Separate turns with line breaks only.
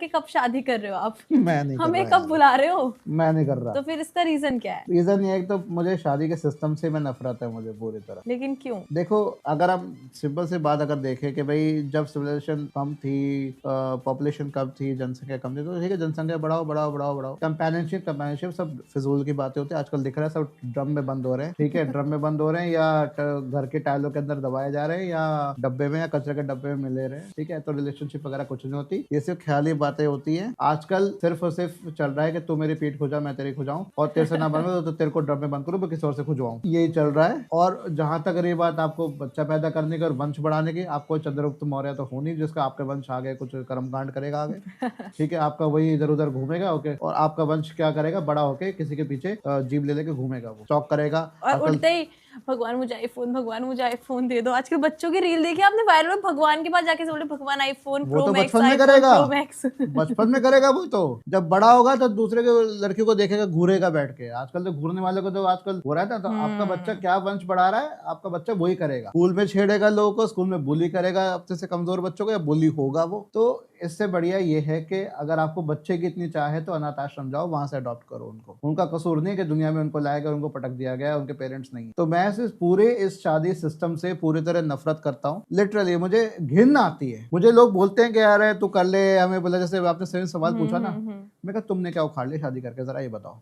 के कब शादी कर रहे हो आप?
मैं नहीं कर
हमें
रहा
कब बुला रहे हो?
मैं नहीं कर रहा।
तो फिर इसका रीजन क्या है?
रीजन ये है कि तो मुझे शादी के सिस्टम से मैं नफरत है मुझे पूरी तरह।
लेकिन क्यों?
देखो, अगर हम सिंपल सी बात अगर देखें कि भाई जब सिविलाइजेशन कम थी, पॉपुलेशन कम थी, जनसंख्या कम थी, तो ठीक है जनसंख्या बढ़ाओ बढ़ाओ बढ़ाओ बढ़ाओ, कंपेनियनशिप सब फिजूल की बातें होती है। आजकल दिख रहा है सब ड्रम में बंद हो रहे हैं, ठीक है ड्रम में बंद हो रहे हैं या घर के टाइलों के अंदर दबाए जा रहे हैं या डब्बे में या कचरे के डब्बे में मिले रहे हैं, ठीक है। तो रिलेशनशिप वगैरह कुछ नहीं होती, ये सिर्फ ख्याली बातें होती है। आजकल सिर्फ और सिर्फ चल रहा है कि तू मेरी पीठ खुजा मैं तेरी खुजाऊं, और तेरे से ना बनो तो तेरे को ड्रम में बंद करूं, मैं किसी और से खुजवाऊं, यही चल रहा है। और जहां तक रही बात आपको बच्चा पैदा करने की और वंश बढ़ाने की, आपको चंद्रगुप्त मौर्य तो हो नहीं जिसका आपके वंश आगे कुछ कर्मकांड करेगा आगे, ठीक है। आपका वही इधर उधर घूमेगा, ओके, और आपका वंश क्या करेगा, बड़ा होके किसी के पीछे जीप ले लेके घूमेगा, वो चौक करेगा।
और उठते ही भगवान मुझे आईफोन दे दो। आजकल बच्चों की रील देखी आपने वायरल, भगवान के पास जाके बोले भगवान आईफोन
वो
प्रो
तो
मैक्स,
बचपन में
आईफोन
करेगा,
प्रो मैक्स।
बचपन में करेगा वो तो, जब बड़ा होगा तो दूसरे के लड़की को देखेगा घूरेगा बैठ के। आजकल तो घूरने वाले को तो आजकल हो रहा है ना, तो आपका बच्चा क्या वंश बढ़ा रहा है, आपका बच्चा वही करेगा। स्कूल में छेड़ेगा लोगों को, स्कूल में बुली करेगा अपने से कमजोर बच्चों को, या बुली होगा वो। तो इससे बढ़िया ये है कि अगर आपको बच्चे की इतनी चाह है तो अनाथ आश्रम जाओ, वहां से अडॉप्ट करो उनको। उनका कसूर नहीं कि दुनिया में उनको लाया गया, उनको पटक दिया गया, उनके पेरेंट्स नहीं। तो मैं सिर्फ पूरे इस शादी सिस्टम से पूरी तरह नफरत करता हूँ। लिटरली मुझे घिन आती है। मुझे लोग बोलते हैं कि यार तू कर ले, हमें बोला, जैसे आपने सवाल पूछा ना, मैं कहा तुमने क्या उखाड़ लिया शादी करके, जरा ये बताओ।